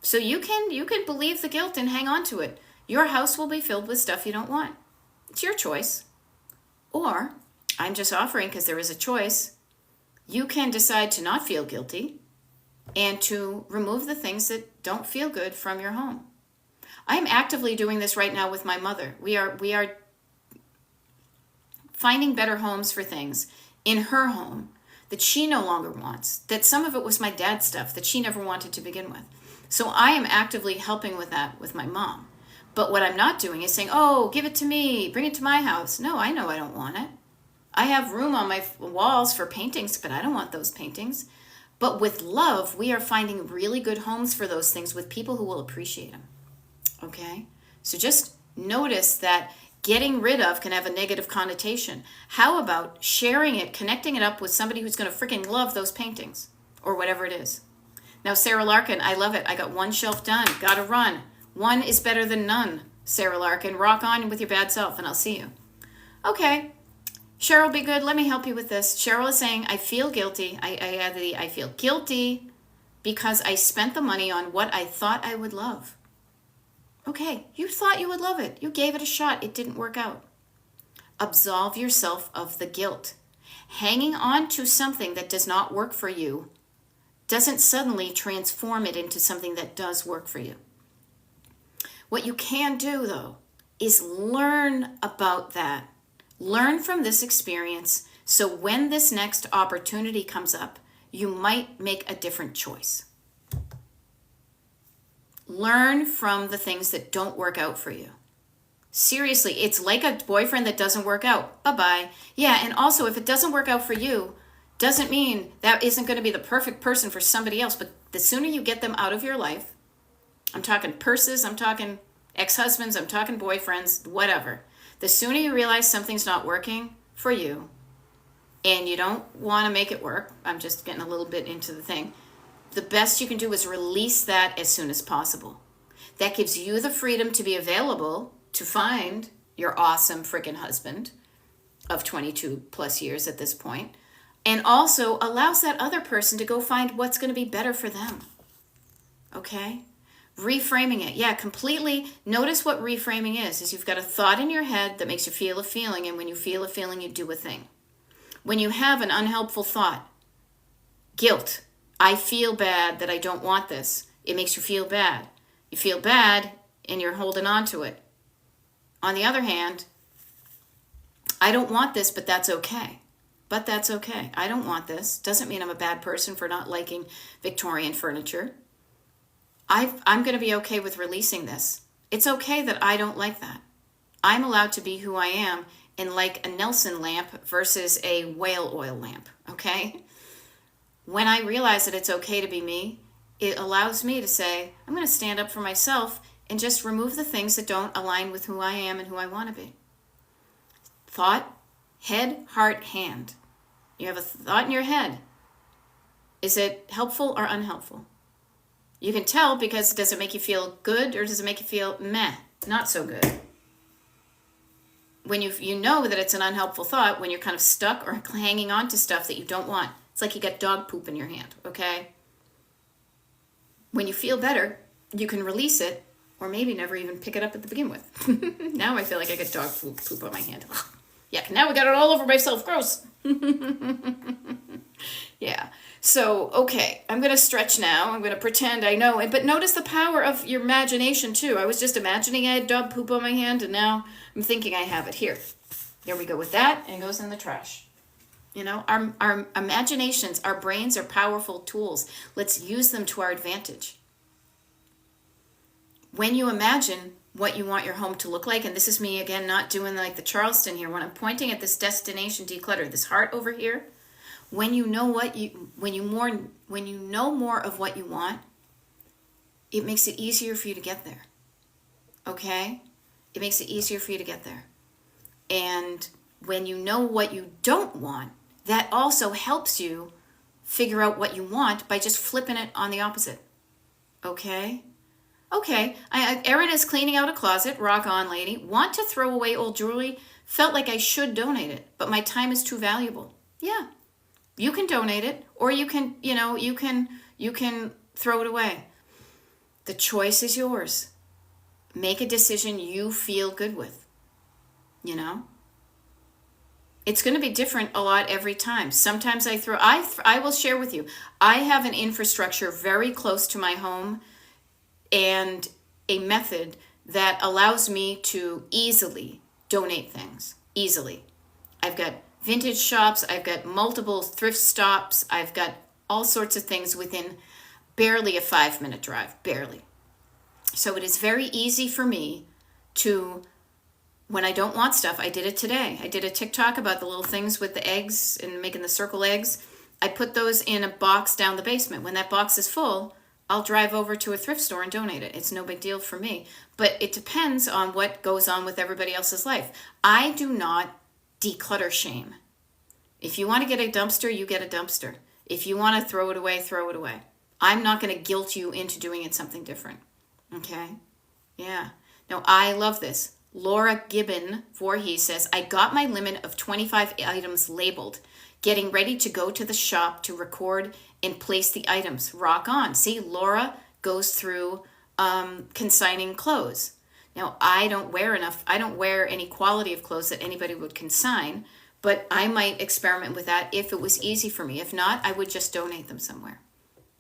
A: So you can believe the guilt and hang on to it. Your house will be filled with stuff you don't want. It's your choice. Or I'm just offering because there is a choice. You can decide to not feel guilty and to remove the things that don't feel good from your home. I am actively doing this right now with my mother. We are finding better homes for things in her home that she no longer wants. That some of it was my dad's stuff that she never wanted to begin with. So I am actively helping with that with my mom. But what I'm not doing is saying, "Oh, give it to me, bring it to my house." No, I know I don't want it. I have room on my walls for paintings, but I don't want those paintings. But with love, we are finding really good homes for those things with people who will appreciate them. Okay? So just notice that getting rid of can have a negative connotation. How about sharing it, connecting it up with somebody who's going to freaking love those paintings or whatever it is? Now, Sarah Larkin, I love it. I got one shelf done. Gotta run. One is better than none, Sarah Larkin. Rock on with your bad self, and I'll see you. Okay. Cheryl, be good. Let me help you with this. Cheryl is saying, I feel guilty. I feel guilty because I spent the money on what I thought I would love. Okay, you thought you would love it. You gave it a shot. It didn't work out. Absolve yourself of the guilt. Hanging on to something that does not work for you doesn't suddenly transform it into something that does work for you. What you can do, though, is learn about that. Learn from this experience so when this next opportunity comes up, you might make a different choice. Learn from the things that don't work out for you. Seriously, it's like a boyfriend that doesn't work out. Bye-bye. Yeah, and also if it doesn't work out for you, doesn't mean that isn't going to be the perfect person for somebody else. But the sooner you get them out of your life, I'm talking purses, I'm talking ex-husbands, I'm talking boyfriends, whatever. The sooner you realize something's not working for you and you don't want to make it work, I'm just getting a little bit into the thing, the best you can do is release that as soon as possible. That gives you the freedom to be available to find your awesome freaking husband of 22 plus years at this point, and also allows that other person to go find what's going to be better for them. Okay? Reframing it. Yeah, completely. Notice what reframing is you've got a thought in your head that makes you feel a feeling, and when you feel a feeling, you do a thing. When you have an unhelpful thought, guilt, I feel bad that I don't want this. It makes you feel bad. You feel bad and you're holding on to it. On the other hand, I don't want this, but that's okay. But that's okay. I don't want this. Doesn't mean I'm a bad person for not liking Victorian furniture. I'm going to be okay with releasing this. It's okay that I don't like that. I'm allowed to be who I am and like a Nelson lamp versus a whale oil lamp, okay? When I realize that it's okay to be me, it allows me to say, I'm going to stand up for myself and just remove the things that don't align with who I am and who I want to be. Thought, head, heart, hand. You have a thought in your head. Is it helpful or unhelpful? You can tell because does it make you feel good or does it make you feel meh, not so good? When you know that it's an unhelpful thought, when you're kind of stuck or hanging on to stuff that you don't want. It's like you got dog poop in your hand, okay? When you feel better, you can release it or maybe never even pick it up at the begin with. Now I feel like I get dog poop on my hand. Yeah, now we got it all over myself. Gross. Yeah. So, okay, I'm going to stretch now. I'm going to pretend I know it. But notice the power of your imagination, too. I was just imagining I had dog poop on my hand, and now I'm thinking I have it. Here. There we go with that, and it goes in the trash. You know, our imaginations, our brains are powerful tools. Let's use them to our advantage. When you imagine what you want your home to look like, and this is me, again, not doing like the Charleston here, when I'm pointing at this destination declutter, this heart over here, when you know when you know more of what you want, it makes it easier for you to get there. Okay? it makes it easier for you to get there. And when you know what you don't want, that also helps you figure out what you want by just flipping it on the opposite. Okay? Okay, Erin is cleaning out a closet. Rock on, lady. Want to throw away old jewelry. Felt like I should donate it, but my time is too valuable. Yeah, you can donate it, or you can, you can throw it away. The choice is yours. Make a decision you feel good with. It's going to be different a lot every time. Sometimes I will share with you, I have an infrastructure very close to my home and a method that allows me to easily donate things. Easily. I've got vintage shops, I've got multiple thrift stops, I've got all sorts of things within barely a 5-minute drive, barely. So it is very easy for me to, when I don't want stuff, I did it today. I did a TikTok about the little things with the eggs and making the circle eggs. I put those in a box down the basement. When that box is full, I'll drive over to a thrift store and donate it. It's no big deal for me. But it depends on what goes on with everybody else's life. I do not declutter shame. If you want to get a dumpster, you get a dumpster. If you want to throw it away, throw it away. I'm not going to guilt you into doing it something different. Okay? Yeah. Now, I love this. Laura Gibbon Voorhees says, I got my limit of 25 items labeled, getting ready to go to the shop to record and place the items. Rock on. See, Laura goes through consigning clothes. Now, I don't wear any quality of clothes that anybody would consign, but I might experiment with that if it was easy for me. If not, I would just donate them somewhere.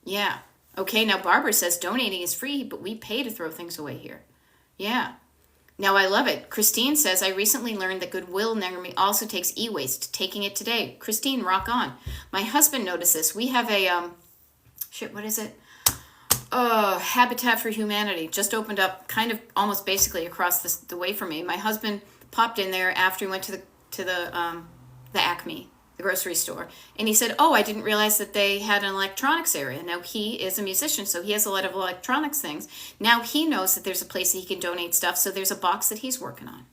A: Yeah. Okay, now Barbara says donating is free, but we pay to throw things away here. Yeah. Now I love it. Christine says, I recently learned that Goodwill near me also takes e-waste. Taking it today. Christine, rock on. My husband noticed this. We have a, what is it? Habitat for Humanity. Just opened up kind of almost basically across the way from me. My husband popped in there after he went to the Acme, the grocery store. And he said, I didn't realize that they had an electronics area. Now, he is a musician, so he has a lot of electronics things. Now he knows that there's a place that he can donate stuff, so there's a box that he's working on.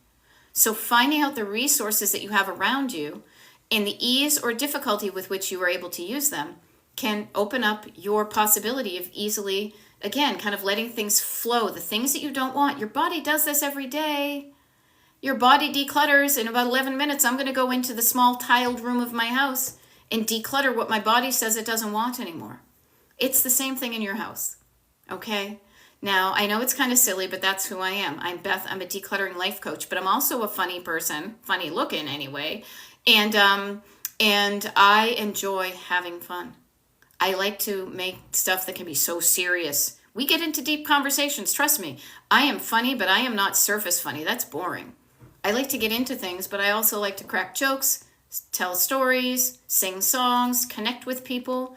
A: So finding out the resources that you have around you and the ease or difficulty with which you are able to use them can open up your possibility of easily, again, kind of letting things flow. The things that you don't want. Your body does this every day. Your body declutters. In about 11 minutes, I'm going to go into the small tiled room of my house and declutter what my body says it doesn't want anymore. It's the same thing in your house. Okay? Now, I know it's kind of silly, but that's who I am. I'm Beth. I'm a decluttering life coach, but I'm also a funny person, funny looking anyway. And I enjoy having fun. I like to make stuff that can be so serious. We get into deep conversations. Trust me. I am funny, but I am not surface funny. That's boring. I like to get into things, but I also like to crack jokes, tell stories, sing songs, connect with people.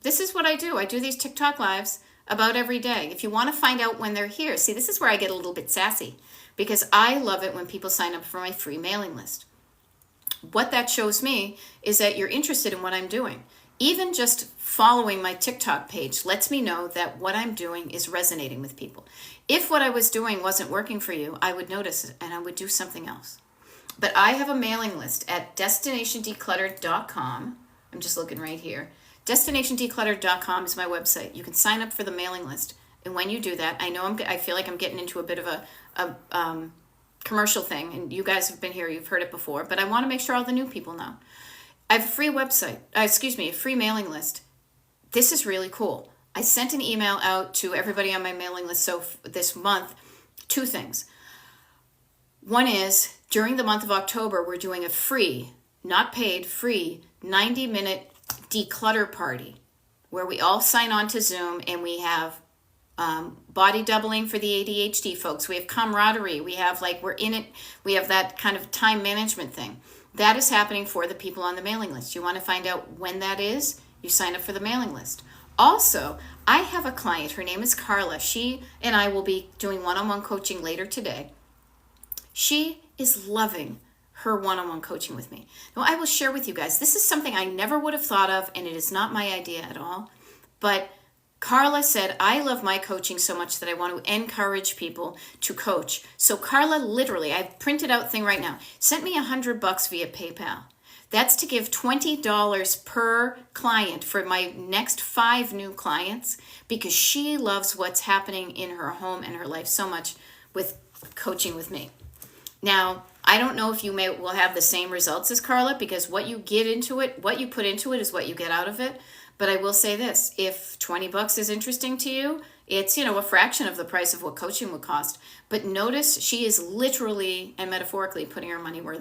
A: This is what I do. I do these TikTok lives about every day. If you want to find out when they're here, see, this is where I get a little bit sassy because I love it when people sign up for my free mailing list. What that shows me is that you're interested in what I'm doing. Even just following my TikTok page lets me know that what I'm doing is resonating with people. If what I was doing wasn't working for you, I would notice it and I would do something else. But I have a mailing list at destinationdecluttered.com. I'm just looking right here. Destinationdecluttered.com is my website. You can sign up for the mailing list. And when you do that, I feel like I'm getting into a bit of a commercial thing. And you guys have been here, you've heard it before. But I want to make sure all the new people know. I have a free website, a free mailing list. This is really cool. I sent an email out to everybody on my mailing list this month, 2 things. One is, during the month of October, we're doing a free, not paid, free 90-minute declutter party where we all sign on to Zoom and we have body doubling for the ADHD folks. We have camaraderie. We have we're in it. We have that kind of time management thing. That is happening for the people on the mailing list. You want to find out when that is? You sign up for the mailing list. Also, I have a client. Her name is Carla. She and I will be doing one-on-one coaching later today. She is loving her one-on-one coaching with me. Now, I will share with you guys, this is something I never would have thought of, and it is not my idea at all. But Carla said, I love my coaching so much that I want to encourage people to coach. So Carla, literally, I've printed out thing right now, sent me $100 via PayPal. That's to give $20 per client for my next 5 new clients, because she loves what's happening in her home and her life so much with coaching with me. Now, I don't know if you will have the same results as Carla, because what you get into it, what you put into it is what you get out of it. But I will say this, if $20 is interesting to you, it's, a fraction of the price of what coaching would cost. But notice she is literally and metaphorically putting her money where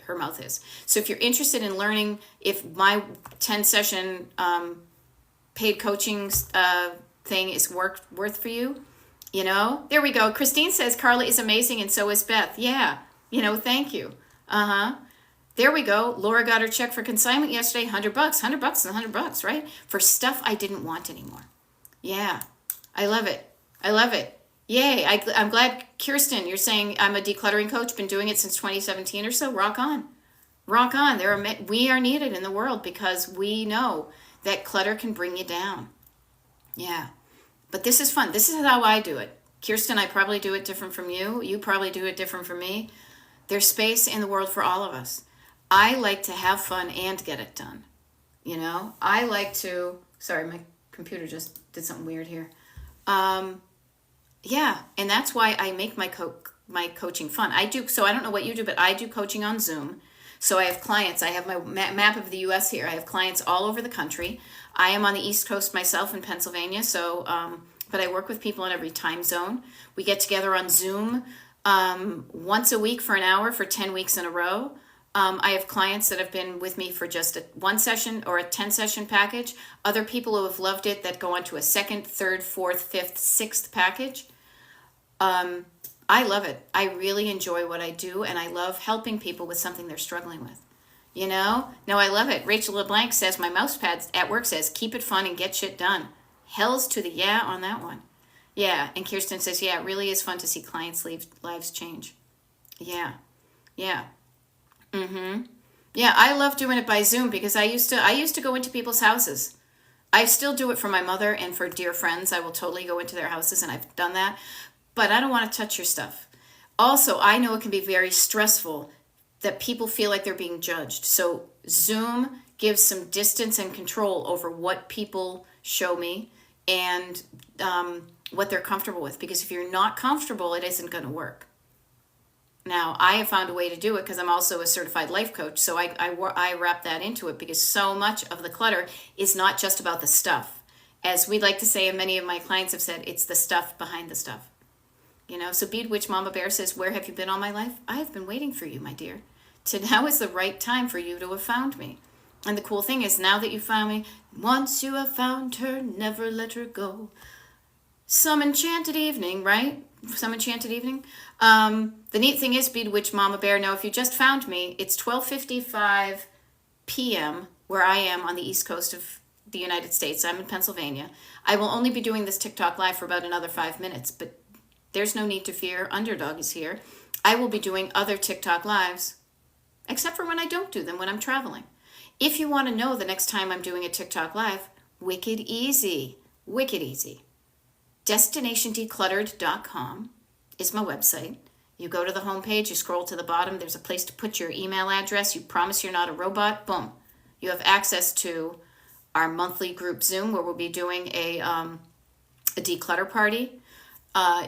A: her mouth is. So if you're interested in learning if my 10-session paid coaching thing is worth for you, there we go. Christine says Carla is amazing and so is Beth. Yeah, thank you. There we go. Laura got her check for consignment yesterday. $100, $100 and $100, right? For stuff I didn't want anymore. Yeah, I love it. I love it. Yay. I'm glad, Kirsten, you're saying I'm a decluttering coach, been doing it since 2017 or so. Rock on. Rock on. We are needed in the world because we know that clutter can bring you down. Yeah. But this is fun. This is how I do it. Kirsten, I probably do it different from you. You probably do it different from me. There's space in the world for all of us. I like to have fun and get it done. I like to, sorry, my computer just did something weird here. Yeah, and that's why I make my coaching fun. So I don't know what you do, but I do coaching on Zoom. So I have clients. I have my map of the U.S. here. I have clients all over the country. I am on the East Coast myself in Pennsylvania, so but I work with people in every time zone. We get together on Zoom once a week for an hour for 10 weeks in a row. I have clients that have been with me for just one session or a 10-session package. Other people who have loved it that go on to a second, third, fourth, fifth, sixth package. I love it. I really enjoy what I do, and I love helping people with something they're struggling with. No, I love it. Rachel LeBlanc says, my mouse pad at work says, keep it fun and get shit done. Hell's to the yeah on that one. Yeah, and Kirsten says, yeah, it really is fun to see clients' lives change. Yeah. Yeah, I love doing it by Zoom because I used to go into people's houses. I still do it for my mother and for dear friends. I will totally go into their houses, and I've done that. But I don't want to touch your stuff. Also, I know it can be very stressful that people feel like they're being judged. So Zoom gives some distance and control over what people show me and what they're comfortable with. Because if you're not comfortable, it isn't going to work. Now, I have found a way to do it because I'm also a certified life coach. So I wrap that into it because so much of the clutter is not just about the stuff. As we like to say, and many of my clients have said, it's the stuff behind the stuff. So Bead Witch Mama Bear says, where have you been all my life? I have been waiting for you, my dear. Now is the right time for you to have found me. And the cool thing is, now that you found me, once you have found her, never let her go. Some enchanted evening, right? Some enchanted evening. The neat thing is, Bead Witch Mama Bear, now if you just found me, it's 12:55 p.m. where I am on the East Coast of the United States. I'm in Pennsylvania. I will only be doing this TikTok live for about another 5 minutes, but there's no need to fear. Underdog is here. I will be doing other TikTok lives, except for when I don't do them, when I'm traveling. If you want to know the next time I'm doing a TikTok live, wicked easy. DestinationDecluttered.com is my website. You go to the homepage, you scroll to the bottom, there's a place to put your email address. You promise you're not a robot. Boom. You have access to our monthly group Zoom where we'll be doing a declutter party.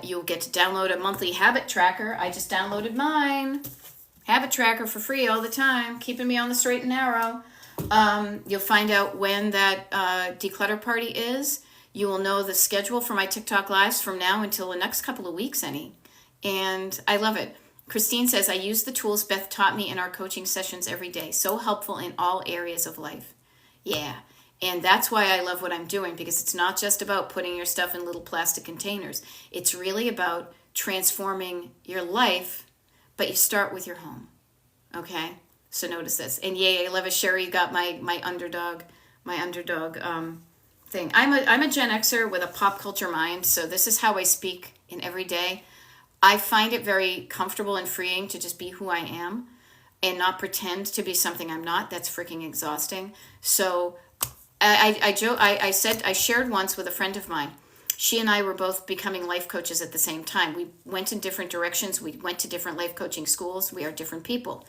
A: You'll get to download a monthly habit tracker. I just downloaded mine. Habit tracker for free all the time, keeping me on the straight and narrow. You'll find out when that declutter party is. You will know the schedule for my TikTok lives from now until the next couple of weeks, and I love it. Christine says, I use the tools Beth taught me in our coaching sessions every day. So helpful in all areas of life. Yeah, and that's why I love what I'm doing, because it's not just about putting your stuff in little plastic containers. It's really about transforming your life, but you start with your home. Okay? So notice this. And yay, I love it. Sherry got my underdog thing. I'm a Gen Xer with a pop culture mind, so this is how I speak in every day. I find it very comfortable and freeing to just be who I am and not pretend to be something I'm not. That's freaking exhausting. So I said, I shared once with a friend of mine. She and I were both becoming life coaches at the same time. We went in different directions. We went to different life coaching schools. We are different people.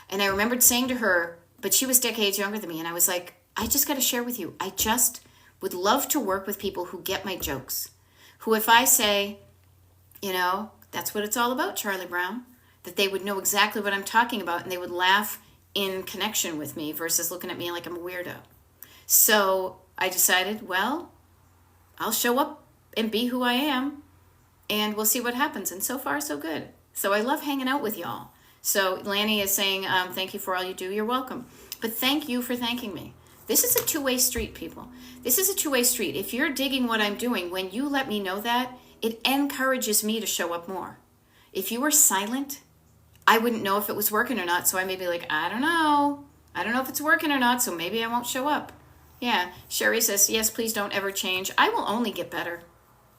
A: And I remembered saying to her, but she was decades younger than me, and I was like, I just got to share with you. I just would love to work with people who get my jokes. Who, if I say, that's what it's all about, Charlie Brown, that they would know exactly what I'm talking about, and they would laugh in connection with me versus looking at me like I'm a weirdo. So I decided, well, I'll show up and be who I am, and we'll see what happens. And so far, so good. So I love hanging out with y'all. So Lanny is saying, thank you for all you do. You're welcome. But thank you for thanking me. This is a two-way street, people. This is a two-way street. If you're digging what I'm doing, when you let me know that, it encourages me to show up more. If you were silent, I wouldn't know if it was working or not. So I may be like, I don't know. I don't know if it's working or not, so maybe I won't show up. Yeah, Sherry says, yes, please don't ever change. I will only get better.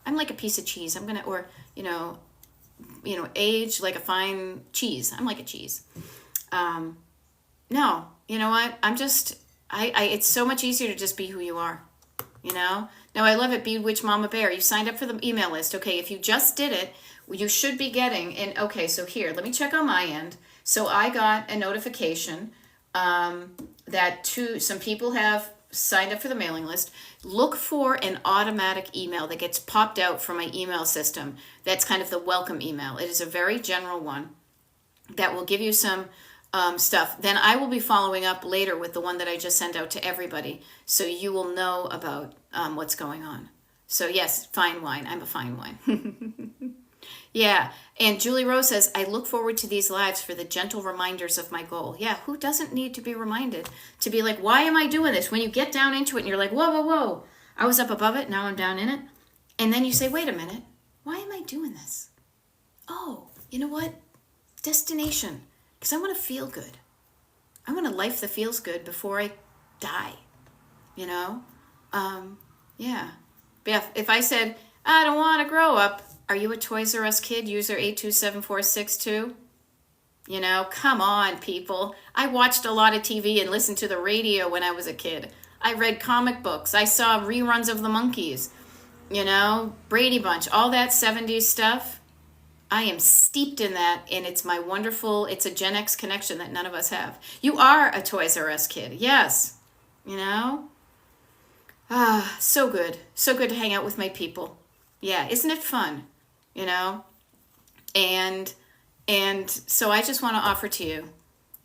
A: I'm like a piece of cheese. I'm going to, age like a fine cheese. I'm like a cheese. No, you know what? It's so much easier to just be who you are, Now I love it. Bewitch Mama Bear. You signed up for the email list. Okay, if you just did it, you should be getting, so here, let me check on my end. So I got a notification that some people have signed up for the mailing list. Look for an automatic email that gets popped out from my email system. That's kind of the welcome email. It is a very general one that will give you some stuff. Then I will be following up later with the one that I just sent out to everybody, so you will know about what's going on. So yes, fine wine. I'm a fine wine. Yeah, and Julie Rose says, I look forward to these lives for the gentle reminders of my goal. Yeah, who doesn't need to be reminded to be like, why am I doing this? When you get down into it and you're like, whoa, whoa, whoa, I was up above it, now I'm down in it. And then you say, wait a minute, why am I doing this? Oh, you know what? Destination. Because I want to feel good. I want a life that feels good before I die. Yeah. But yeah, if I said, I don't want to grow up, are you a Toys R Us kid, user 827462? Come on, people. I watched a lot of TV and listened to the radio when I was a kid. I read comic books. I saw reruns of The Monkees, Brady Bunch, all that 70s stuff. I am steeped in that, and it's a Gen X connection that none of us have. You are a Toys R Us kid, yes. So good. So good to hang out with my people. Yeah, isn't it fun? And so I just want to offer to you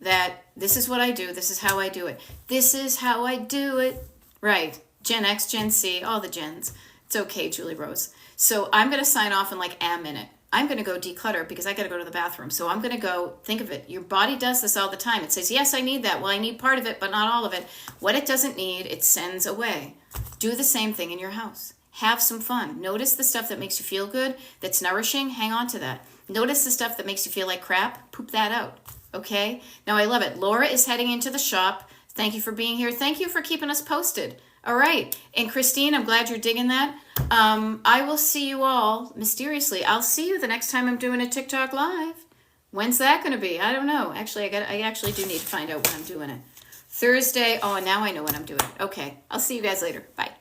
A: that this is what I do. This is how I do it. This is how I do it. Right. Gen X, Gen C, all the gens. It's okay, Julie Rose. So I'm going to sign off in like a minute. I'm going to go declutter because I got to go to the bathroom. So I'm going to go, think of it. Your body does this all the time. It says, yes, I need that. Well, I need part of it, but not all of it. What it doesn't need, it sends away. Do the same thing in your house. Have some fun. Notice the stuff that makes you feel good, that's nourishing, hang on to that. Notice the stuff that makes you feel like crap, poop that out, okay? Now, I love it. Laura is heading into the shop. Thank you for being here. Thank you for keeping us posted. All right. And Christine, I'm glad you're digging that. I will see you all, mysteriously. I'll see you the next time I'm doing a TikTok Live. When's that going to be? I don't know. Actually, I actually do need to find out when I'm doing it. Thursday. Oh, now I know when I'm doing it. Okay. I'll see you guys later. Bye.